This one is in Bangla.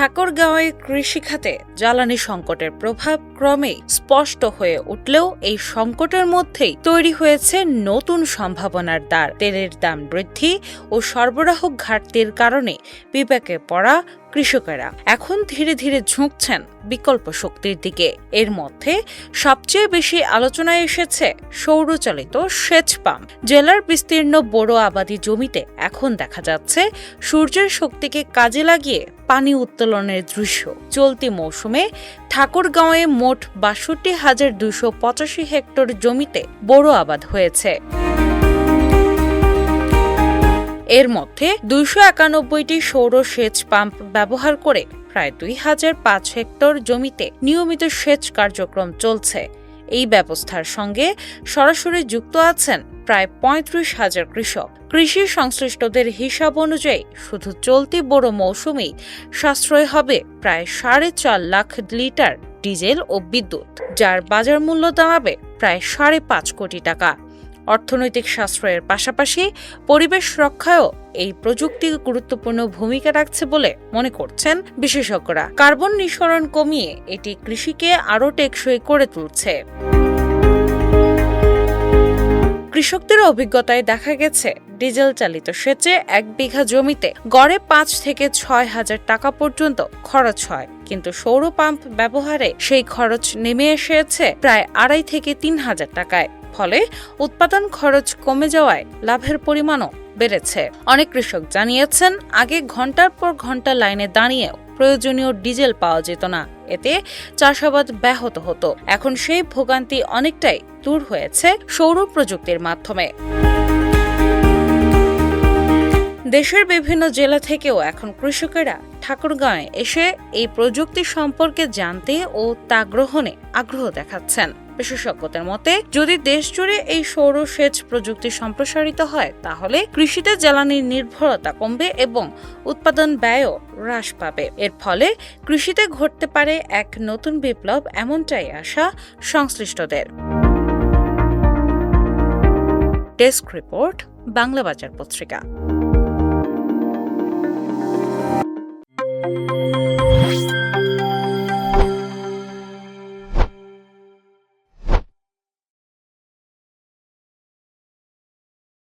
ঠাকুরগাঁওয়ে কৃষিখাতে জ্বালানি সংকটের প্রভাব ক্রমেই স্পষ্ট হয়ে উঠলেও এই সংকটের মধ্যেই তৈরি হয়েছে নতুন সম্ভাবনার দ্বার। তেলের দাম বৃদ্ধি ও সরবরাহ ঘাটতির কারণে বিপাকে পড়া কৃষকেরা এখন ধীরে ধীরে ঝুঁকছেন বিকল্প শক্তির দিকে। এর মধ্যে সবচেয়ে বেশি আলোচনায় এসেছে সৌরচালিত সেচ পাম্প। জেলার বিস্তীর্ণ বড় আবাদি জমিতে এখন দেখা যাচ্ছে সূর্যের শক্তিকে কাজে লাগিয়ে পানি উত্তোলনের দৃশ্য। চলতি মৌসুমে ঠাকুরগাঁওয়ে মোট ৬২,২৮৫ হেক্টর জমিতে বোরো আবাদ হয়েছে। এর মধ্যে ২৯১টি সৌর সেচ পাম্প ব্যবহার করে প্রায় ২,০০৫ হেক্টর জমিতে নিয়মিত সেচ কার্যক্রম চলছে। এই ব্যবস্থার সঙ্গে সরাসরি যুক্ত আছেন প্রায় ৩৫,০০০ কৃষক। কৃষি সংশ্লিষ্টদের হিসাব অনুযায়ী শুধু চলতি বড় মৌসুমেই সাশ্রয় হবে প্রায় ৪.৫ লাখ লিটার ডিজেল ও বিদ্যুৎ, যার বাজার মূল্য দাঁড়াবে প্রায় ৫.৫ কোটি টাকা। অর্থনৈতিক সাশ্রয়ের পাশাপাশি পরিবেশ রক্ষায়ও এই প্রযুক্তি গুরুত্বপূর্ণ ভূমিকা রাখছে বলে মনে করছেন বিশেষজ্ঞরা। কার্বন নিঃসরণ কমিয়ে এটি কৃষিকে আরও টেকসই করে তুলছে। কৃষকদের অভিজ্ঞতায় দেখা গেছে ডিজেল চালিত সেচে ১ বিঘা জমিতে গড়ে ৫ থেকে ৬ হাজার টাকা পর্যন্ত খরচ হয়, কিন্তু সৌর পাম্প ব্যবহারে সেই খরচ নেমে এসেছে প্রায় ২.৫ থেকে ৩ হাজার টাকায়। ফলে উৎপাদন খরচ কমে যাওয়ায় লাভের পরিমাণও বেড়েছে। অনেক কৃষক জানিয়েছেন আগে ঘন্টার পর ঘন্টা লাইনে দাঁড়িয়েও প্রয়োজনীয় ডিজেল পাওয়া যেত না, এতে চাষাবাদ ব্যাহত হতো। এখন সেই ভোগান্তি অনেকটাই দূর হয়েছে সৌর প্রযুক্তির মাধ্যমে। দেশের বিভিন্ন জেলা থেকেও এখন কৃষকেরা ঠাকুরগাঁওয়ে এসে এই প্রযুক্তি সম্পর্কে জানতে ও তা গ্রহণে আগ্রহ দেখাচ্ছেন। বিশেষজ্ঞদের মতে, যদি দেশ জুড়ে এই সৌর সেচ প্রযুক্তি সম্প্রসারিত হয় তাহলে কৃষিতে জ্বালানির নির্ভরতা কমবে এবং উৎপাদন ব্যয়ও হ্রাস পাবে। এর ফলে কৃষিতে ঘটতে পারে এক নতুন বিপ্লব, এমনটাই আশা সংশ্লিষ্টদের। ডেস্ক রিপোর্ট, বাংলা বাজার পত্রিকা।